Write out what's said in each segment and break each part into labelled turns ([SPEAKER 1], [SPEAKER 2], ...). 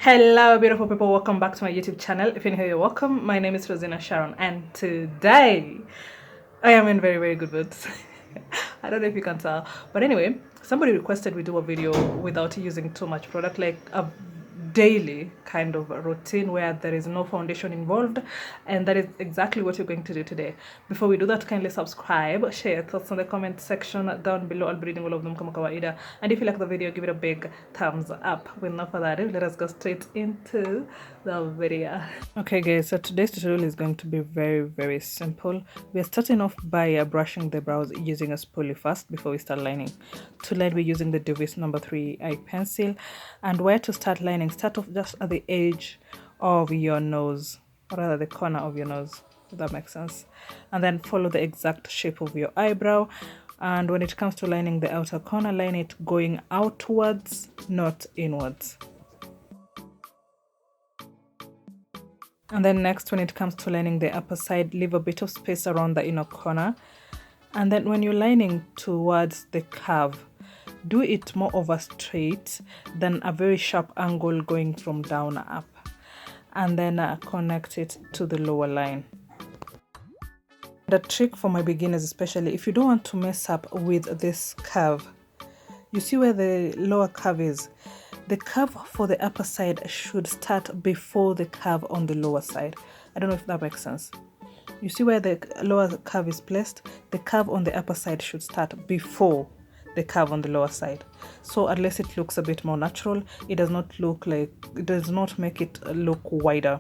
[SPEAKER 1] Hello beautiful people, welcome back to my YouTube channel. If you're new here, you're welcome. My name is Rosina Sharon and today I am in very good moods. I don't know if you can tell, but anyway, somebody requested we do a video without using too much product, like a daily kind of routine where there is no foundation involved, and that is exactly what you're going to do today. Before we do that, kindly subscribe, share your thoughts in the comment section down below. I'll be reading all of them kama kawaida, and if you like the video, give it a big thumbs up. With no further ado, let us go straight into the video. Okay guys, so today's tutorial is going to be very simple. We're starting off by brushing the brows using a spoolie first before we start lining. To line, we're using the Juvias number 3 eye pencil. And where to start lining, start off just at the edge of your nose, or rather the corner of your nose, if that makes sense, and then follow the exact shape of your eyebrow. And when it comes to lining the outer corner, line it going outwards, not inwards. And then next, when it comes to lining the upper side, leave a bit of space around the inner corner. And then when you're lining towards the curve, do it more of a straight than a very sharp angle going from down up. And then connect it to the lower line. The trick for my beginners, especially if you don't want to mess up with this curve, you see where the lower curve is? The curve for the upper side should start before the curve on the lower side. I don't know if that makes sense. You see where the lower curve is placed? The curve on the upper side should start before the curve on the lower side. So unless it looks a bit more natural, it does not make it look wider.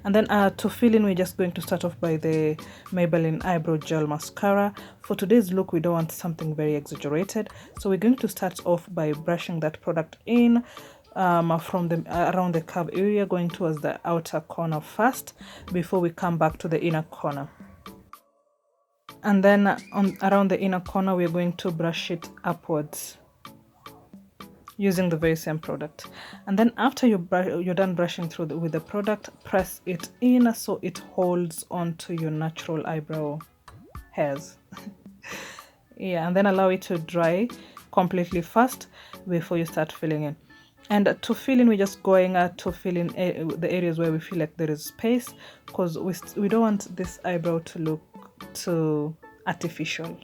[SPEAKER 1] And then to fill in, we're just going to start off by the Maybelline eyebrow gel mascara. For today's look, we don't want something very exaggerated, so we're going to start off by brushing that product in from the around the curve area, going towards the outer corner first before we come back to the inner corner. And then around the inner corner, we're going to brush it upwards using the very same product. And then after you're done brushing through with the product, press it in so it holds onto your natural eyebrow hairs. Yeah, and then allow it to dry completely first before you start filling in. And to fill in, we're just going to fill in the areas where we feel like there is space, because we don't want this eyebrow to look too artificial.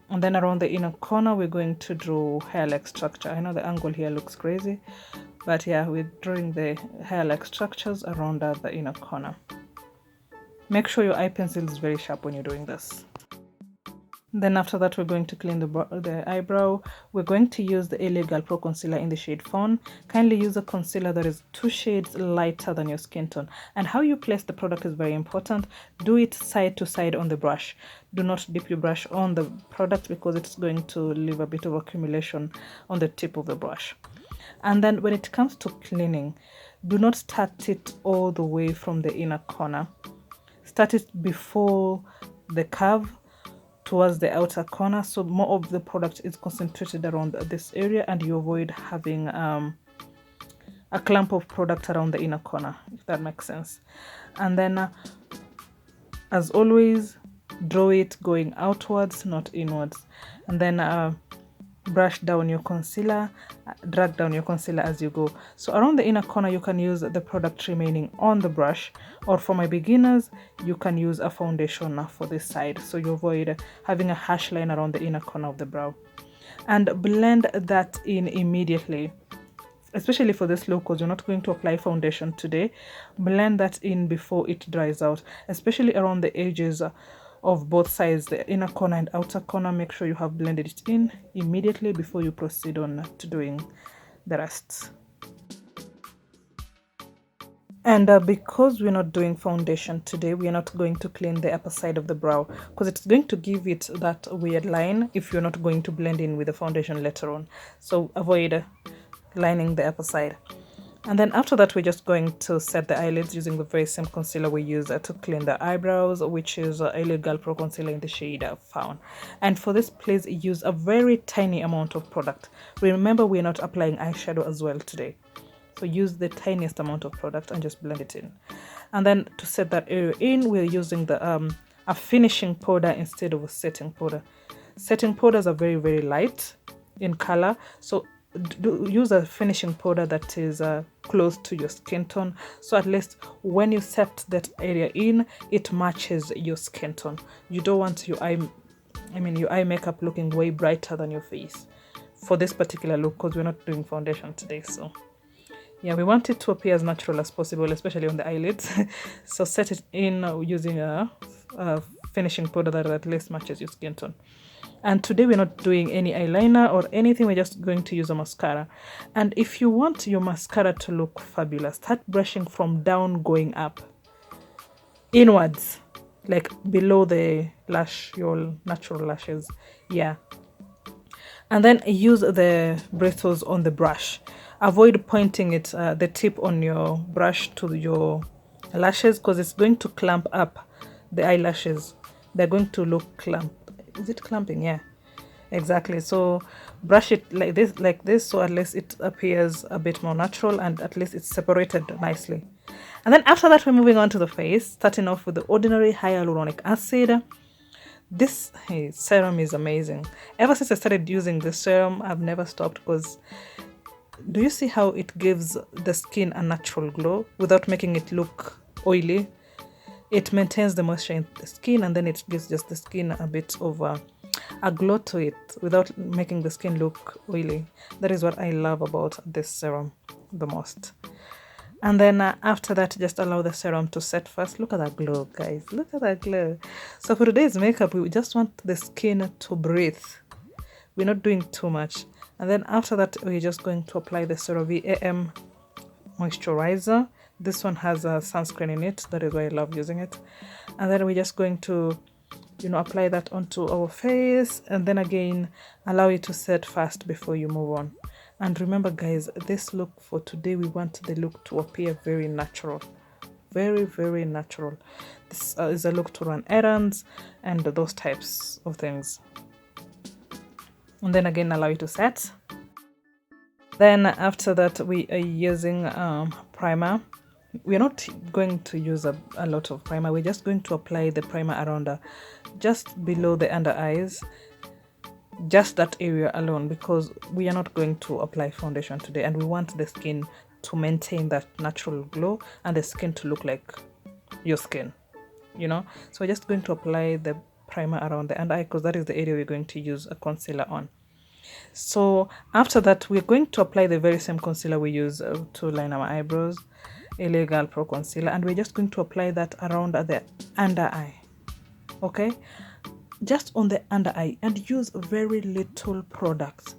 [SPEAKER 1] And then around the inner corner, we're going to draw hair-like structure. I know the angle here looks crazy, but yeah, we're drawing the hair-like structures around the inner corner. Make sure your eye pencil is very sharp when you're doing this. Then after that, we're going to clean the eyebrow. We're going to use the LA Girl Pro Concealer in the shade Fawn. Kindly use a concealer that is 2 shades lighter than your skin tone. And how you place the product is very important. Do it side to side on the brush. Do not dip your brush on the product, because it's going to leave a bit of accumulation on the tip of the brush. And then when it comes to cleaning, do not start it all the way from the inner corner. Start it before the curve towards the outer corner, so more of the product is concentrated around this area, and you avoid having a clump of product around the inner corner, if that makes sense. And then as always, draw it going outwards, not inwards. And then brush down your concealer, drag down your concealer as you go. So around the inner corner, you can use the product remaining on the brush, or for my beginners, you can use a foundation for this side, so you avoid having a harsh line around the inner corner of the brow. And blend that in immediately, especially for this look, because you're not going to apply foundation today. Blend that in before it dries out, especially around the edges of both sides, the inner corner and outer corner. Make sure you have blended it in immediately before you proceed on to doing the rest. And because we're not doing foundation today, we are not going to clean the upper side of the brow, because it's going to give it that weird line if you're not going to blend in with the foundation later on. So avoid lining the upper side. And then after that, we're just going to set the eyelids using the very same concealer we use to clean the eyebrows, which is LA Girl Pro Concealer in the shade Fawn. And for this, please use a very tiny amount of product. Remember, we're not applying eyeshadow as well today, so use the tiniest amount of product and just blend it in. And then to set that area in, we're using the a finishing powder instead of a setting powder. Setting powders are very light in color, so use a finishing powder that is close to your skin tone, so at least when you set that area in, it matches your skin tone. You don't want your eye makeup looking way brighter than your face for this particular look, because we're not doing foundation today. So yeah, we want it to appear as natural as possible, especially on the eyelids. So set it in using a finishing powder that at least matches your skin tone. And today we're not doing any eyeliner or anything, we're just going to use a mascara. And if you want your mascara to look fabulous, start brushing from down going up, inwards, like below the lash, your natural lashes. Yeah. And then use the bristles on the brush. Avoid pointing it, the tip on your brush to your lashes, because it's going to clamp up the eyelashes. They're going to look clamped. Is it clamping? Yeah, exactly. So brush it like this, so at least it appears a bit more natural and at least it's separated nicely. And then after that, we're moving on to the face, starting off with the ordinary hyaluronic acid. This serum is amazing. Ever since I started using this serum, I've never stopped, because do you see how it gives the skin a natural glow without making it look oily? It maintains the moisture in the skin, and then it gives just the skin a bit of a glow to it without making the skin look oily. That is what I love about this serum the most. And then after that, just allow the serum to set first. Look at that glow, guys. Look at that glow. So for today's makeup, we just want the skin to breathe. We're not doing too much. And then after that, we're just going to apply the Cerave AM moisturizer. This one has a sunscreen in it. That is why I love using it. And then we're just going to, apply that onto our face. And then again, allow it to set fast before you move on. And remember, guys, this look for today, we want the look to appear very natural. Very, very natural. This is a look to run errands and those types of things. And then again, allow it to set. Then after that, we are using primer. We're not going to use a lot of primer. We're just going to apply the primer around just below the under eyes, just that area alone, because we are not going to apply foundation today, and we want the skin to maintain that natural glow and the skin to look like your skin, so we're just going to apply the primer around the under eye, because that is the area we're going to use a concealer on. So after that, we're going to apply the very same concealer we use to line our eyebrows, LA Girl Pro Concealer, and we're just going to apply that around the under eye. Okay, just on the under eye, and use very little product,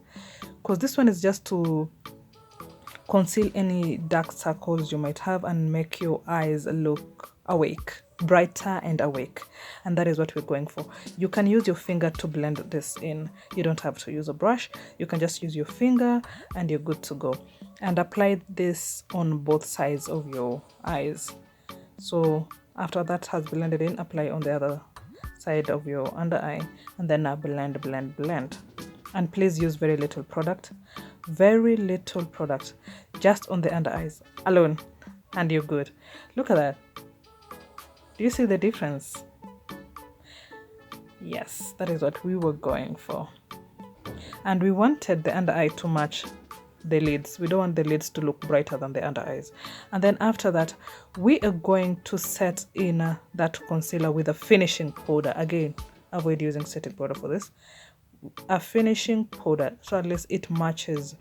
[SPEAKER 1] because this one is just to conceal any dark circles you might have and make your eyes look awake, brighter and awake. And that is what we're going for. You can use your finger to blend this in. You don't have to use a brush. You can just use your finger and you're good to go. And apply this on both sides of your eyes. So after that has blended in, apply on the other side of your under eye, and then blend. And please use very little product, just on the under eyes alone, and you're good. Look at that. Do you see the difference? Yes, that is what we were going for. And we wanted the under eye to match the lids. We don't want the lids to look brighter than the under eyes. And then after that, we are going to set in that concealer with a finishing powder. Again, avoid using setting powder for this. A finishing powder, so at least it matches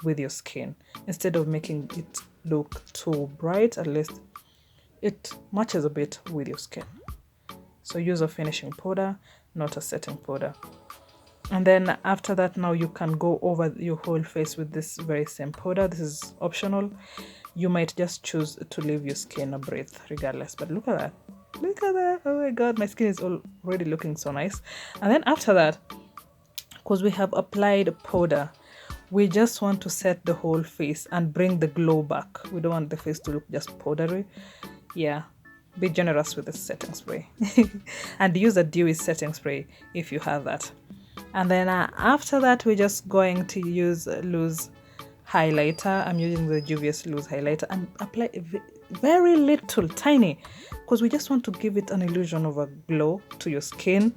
[SPEAKER 1] with your skin. Instead of making it look too bright, at least it matches a bit with your skin. So use a finishing powder, not a setting powder. And then after that, now you can go over your whole face with this very same powder. This is optional. You might just choose to leave your skin a breathe regardless. But look at that. Look at that. Oh my god, my skin is already looking so nice. And then after that, because we have applied powder, we just want to set the whole face and bring the glow back. We don't want the face to look just powdery. Yeah, be generous with the setting spray. And use a dewy setting spray if you have that. And then after that, we're just going to use loose highlighter. I'm using the Juvias loose highlighter, and apply very little, tiny, because we just want to give it an illusion of a glow to your skin.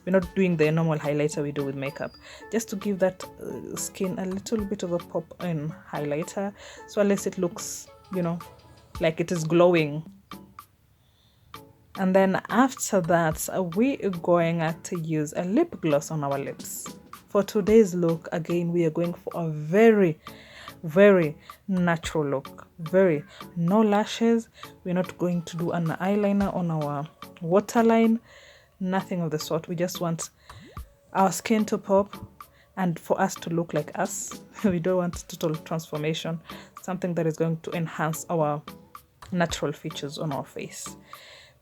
[SPEAKER 1] We're not doing the normal highlighter we do with makeup, just to give that skin a little bit of a pop in highlighter, so at least it looks, you know, like it is glowing. And then after that, we are going to use a lip gloss on our lips. For today's look, again, we are going for a very natural look. No lashes. We're not going to do an eyeliner on our waterline, nothing of the sort. We just want our skin to pop and for us to look like us. We don't want total transformation, something that is going to enhance our natural features on our face,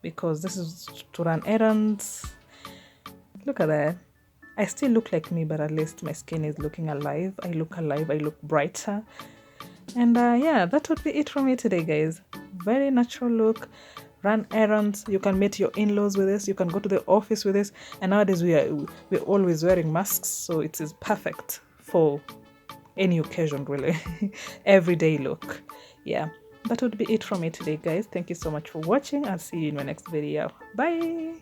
[SPEAKER 1] because this is to run errands. Look at that. I still look like me, but at least my skin is looking alive. I look alive, I look brighter. And yeah, that would be it from me today, guys. Very natural look. Run errands. You can meet your in-laws with this. You can go to the office with this. And nowadays we're always wearing masks, so it is perfect for any occasion, really. Everyday look. Yeah, that would be it from me today, guys. Thank you so much for watching. I'll see you in my next video. Bye.